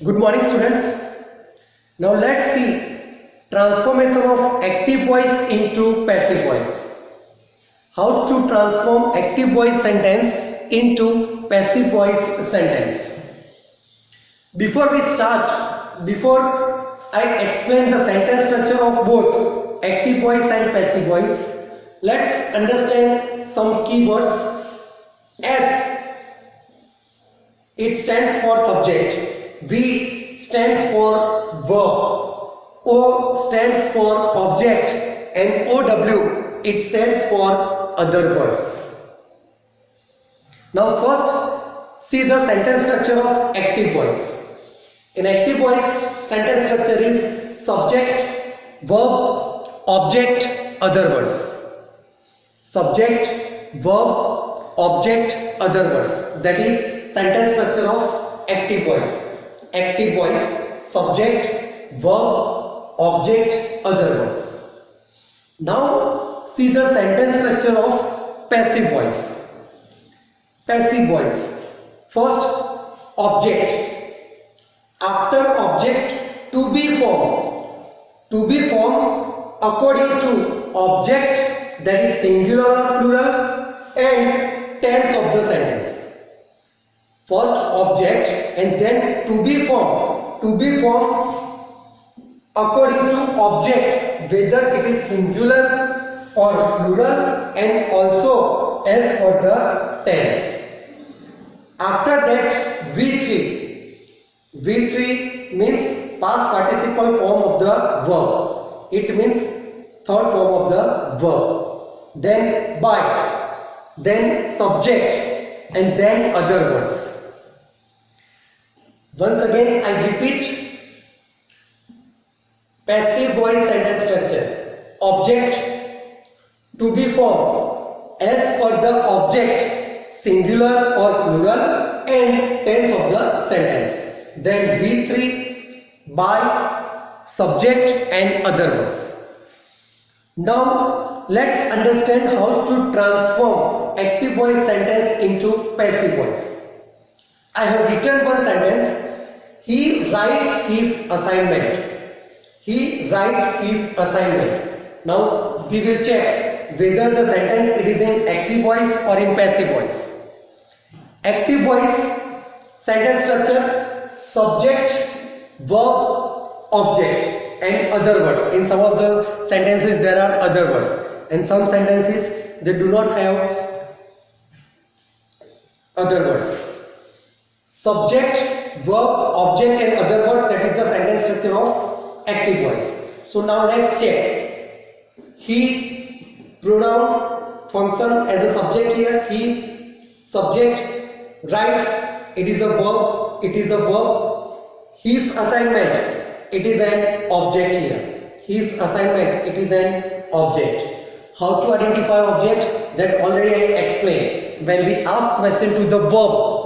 Good morning, students. Now let's see transformation of active voice into passive voice. How to transform active voice sentence into passive voice sentence. Before we start, before I explain the sentence structure of both active voice and passive voice, let's understand some keywords. S, it stands for subject. V stands for verb. O stands for object, and OW, it stands for other words. Now first see the sentence structure of active voice. In active voice, sentence structure is subject, verb, object, other words. Subject, verb, object, other words. That is sentence structure of active voice. Active voice, subject, verb, object, other words. Now see the sentence structure of passive voice. Passive voice. First, object. After object, to be formed. To be formed according to object, that is singular or plural, and tense of the sentence. First object and then to be formed. To be formed according to object, whether it is singular or plural, and also as for the tense. After that, V3. V3 means past participle form of the verb. It means third form of the verb. Then by, then subject, and then other words. Once again I repeat, passive voice sentence structure. Object, to be formed as per the object, singular or plural, and tense of the sentence. Then V3, by, subject, and other words. Now let's understand how to transform active voice sentence into passive voice. I have written one sentence. He writes his assignment. He writes his assignment. Now we will check whether the sentence it is in active voice or in passive voice. Active voice sentence structure: subject, verb, object, and other words. In some of the sentences there are other words, and some sentences they do not have other words. Subject, verb, object, and other words, that is the sentence structure of active voice. So now let's check. He, pronoun, function as a subject here. He, subject, writes, it is a verb. It is a verb. His assignment, it is an object here. His assignment, it is an object. How to identify object? That already I explained. When we ask question to the verb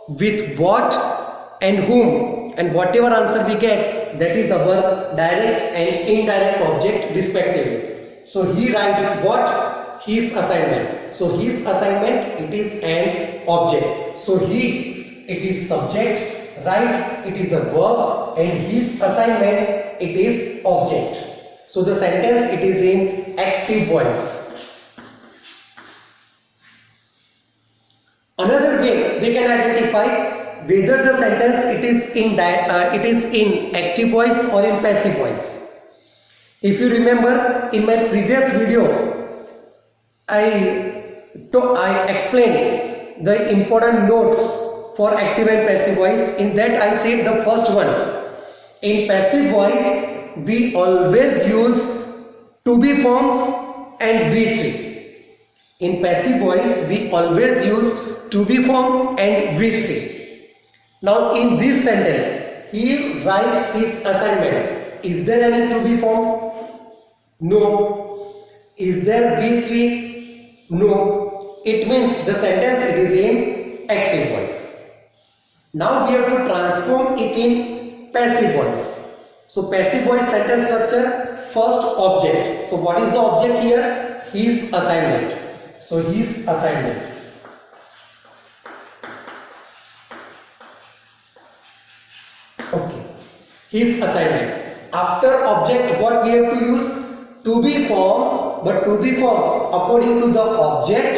with what and whom, and whatever answer we get, that is our direct and indirect object respectively. So he writes what? His assignment. So his assignment, it is an object. So he, it is subject, writes, it is a verb, and his assignment, it is object. So the sentence, it is in active voice. Another way we can identify whether the sentence it is in active voice or in passive voice. If you remember, in my previous video, I explained the important notes for active and passive voice. In that I said the first one. In passive voice, we always use to be forms and V3. In passive voice, we always use to be formed and V3. Now in this sentence, he writes his assignment. Is there any to be formed? No. Is there V3? No. It means the sentence it is in active voice. Now we have to transform it in passive voice. So passive voice sentence structure, first object. So what is the object here? His assignment. So his assignment. Okay. His assignment. After object, what we have to use? To be form, but to be form according to the object,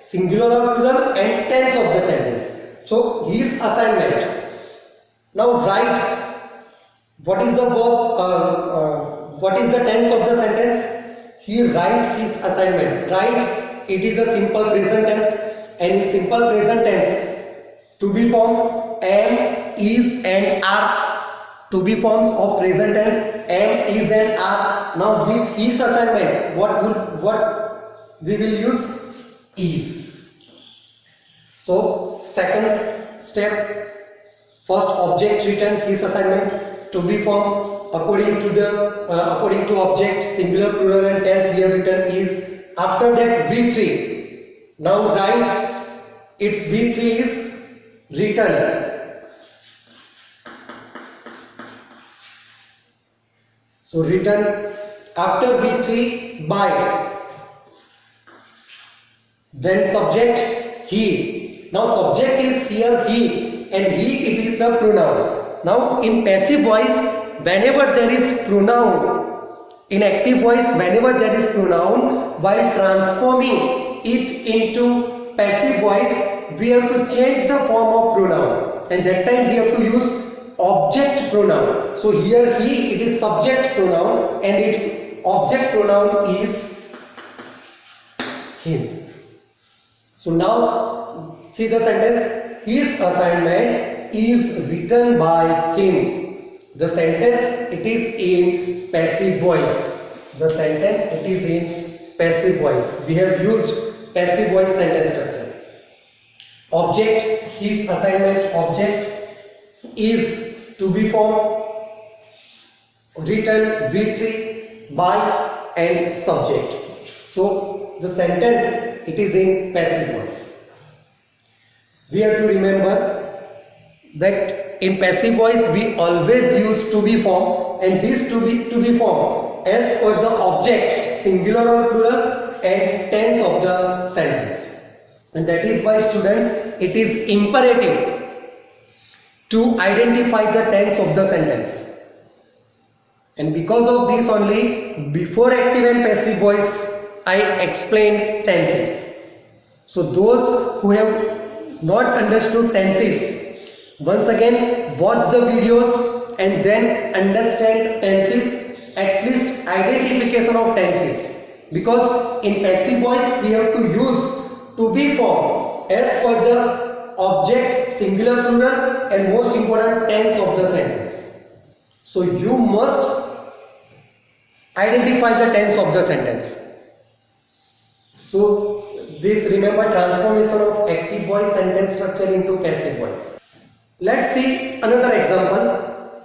singular or plural, and tense of the sentence. So his assignment. Now writes. What is the verb? What is the tense of the sentence? He writes his assignment. Writes. It is a simple present tense, and in simple present tense, to be form am, is, and are. To be forms of present tense am, is, and are. Now with his assignment, what we will use? Is. So second step, first object written, his assignment, to be form according to object, singular, plural, and tense we have written is. After that V3. Now write its V3 is written. So written after V3 by. Then subject he. Now subject is here he, and he it is a pronoun. Now in passive voice, whenever there is pronoun, in active voice, whenever there is pronoun, while transforming it into passive voice, we have to change the form of pronoun, and that time we have to use object pronoun. So here he, it is subject pronoun, and its object pronoun is him. So now see the sentence. His assignment is written by him. The sentence, it is in passive voice. The sentence, it is in passive voice. We have used passive voice sentence structure. Object, his assignment, object is to be form, written V3 by, and subject. So the sentence, it is in passive voice. We have to remember that in passive voice we always use to be form, and this to be form as per the object, singular or plural, and tense of the sentence. And that is why, students, it is imperative to identify the tense of the sentence. And because of this only, before active and passive voice, I explained tenses. So those who have not understood tenses, once again watch the videos and then understand tenses, at least identification of tenses. Because in passive voice we have to use to be form as per the object, singular, plural, and most important, tense of the sentence. So you must identify the tense of the sentence. So this, remember, transformation of active voice sentence structure into passive voice. Let's see another example.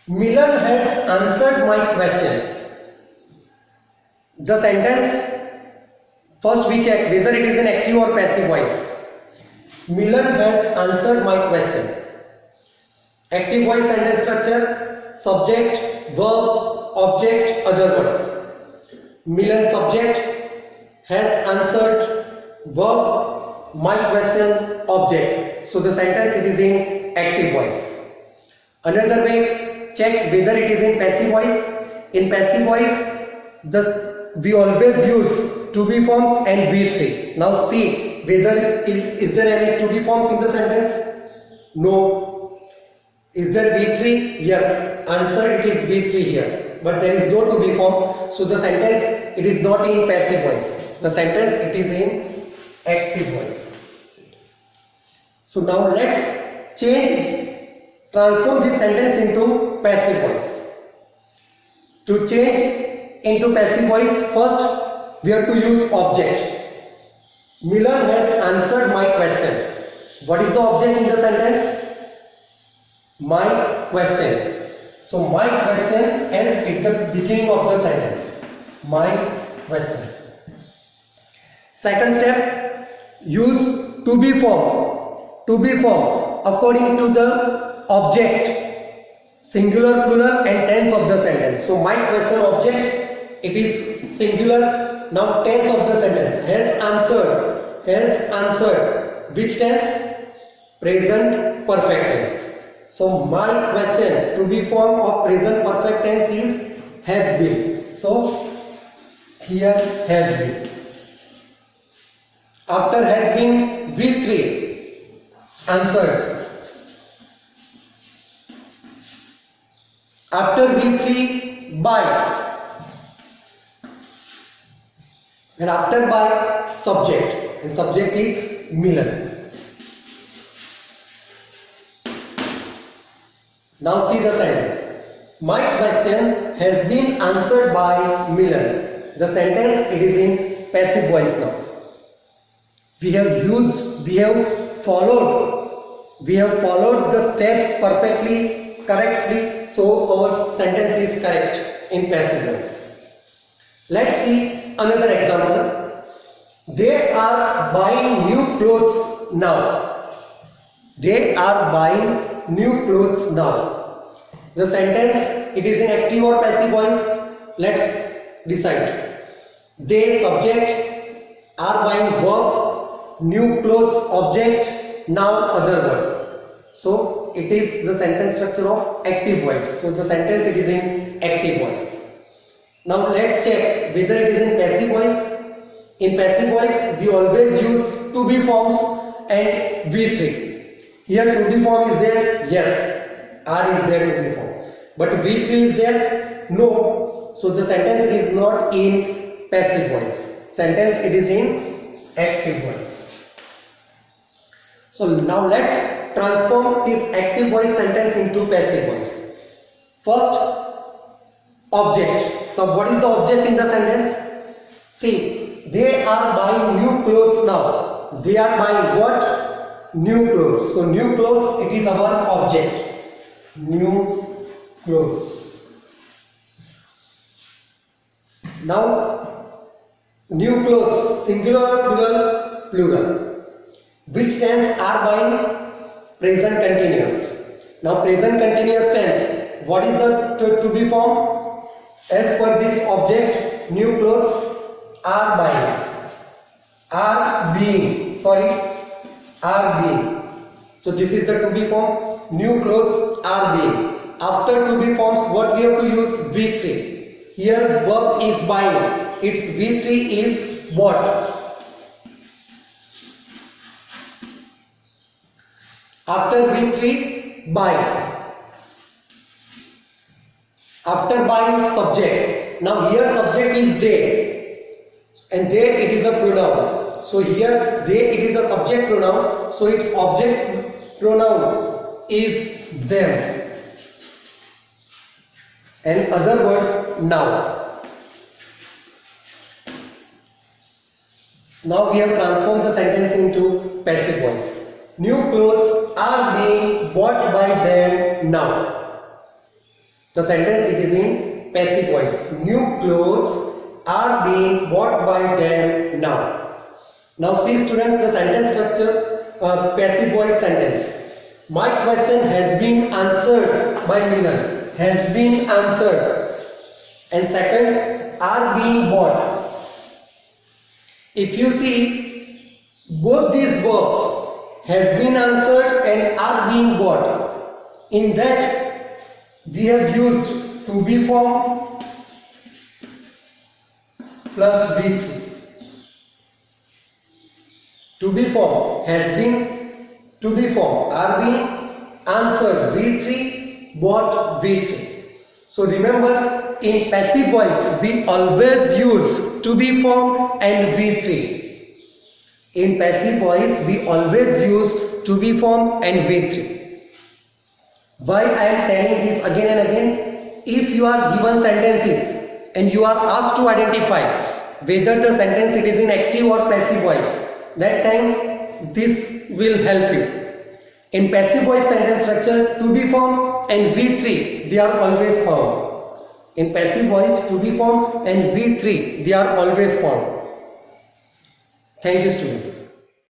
Milan has answered my question. The sentence, first we check whether it is an active or passive voice. Milan has answered my question. Active voice sentence structure, subject, verb, object, other words. Milan subject has answered, verb, my question, object. So the sentence, it is in active voice. Another way, check whether it is in passive voice. In passive voice, we always use to be forms and V3. Now see whether is there any to be forms in the sentence? No. Is there V3? Yes. Answer, it is V3 here. But there is no to be form. So the sentence, it is not in passive voice. The sentence, it is in active voice. So now let's transform this sentence into passive voice. To change into passive voice, first we have to use object. Milan has answered my question. What is the object in the sentence? My question. So my question is at the beginning of the sentence. My question. Second step, use to be form. To be form according to the object, singular, plural, and tense of the sentence. So my question object, it is singular. Now tense of the sentence, has answered. Has answered. Which tense? Present perfect tense. So my question, to be form of present perfect tense is has been. So here has been. After has been, V3 answered. After V3, by. And after by, subject. And subject is Milan. Now see the sentence. My question has been answered by Milan. The sentence, it is in passive voice now. We have followed the steps perfectly, correctly, so our sentence is correct in passive voice. Let's see another example. They are buying new clothes now. They are buying new clothes now. The sentence, it is in active or passive voice. Let's decide. They, subject, are buying verb, new clothes, object, now other words. So it is the sentence structure of active voice. So the sentence, it is in active voice. Now let's check whether it is in passive voice. In passive voice, we always use to be forms and V3. Here to be form is there, yes. R is there to be form. But V3 is there, no. So the sentence, it is not in passive voice. Sentence, it is in active voice. So now let's transform this active voice sentence into passive voice. First, object. Now what is the object in the sentence? See, they are buying new clothes now. They are buying what? New clothes. So new clothes, it is our object. New clothes. Now, new clothes, singular, plural, plural. Which tense are buying? Present continuous. Now present continuous tense, what is the to be form? As per this object, new clothes, are buying, are being. So this is the to be form, new clothes, are being. After to be forms, what we have to use? V3. Here verb is buying, its V3 is what? After V3, by. After by, subject. Now here subject is they, and they, it is a pronoun. So here they, it is a subject pronoun. So its object pronoun is them. And other words, now. Now we have transformed the sentence into passive voice. New clothes are being bought by them now. The sentence, it is in passive voice. New clothes are being bought by them now. Now see students, the sentence structure, passive voice sentence. My question has been answered by Milan. Has been answered. And second, are being bought. If you see, both these verbs, has been answered and are being bought, in that we have used to be form plus V3. To be form, has been, to be form, are being, answered V3, bought V3. So remember, in passive voice we always use to be form and V3. In passive voice, we always use to be form and V3. Why I am telling this again and again? If you are given sentences and you are asked to identify whether the sentence, it is in active or passive voice, that time this will help you. In passive voice sentence structure, to be form and V3, they are always found. In passive voice, to be form and V3, they are always found. Thank you, students.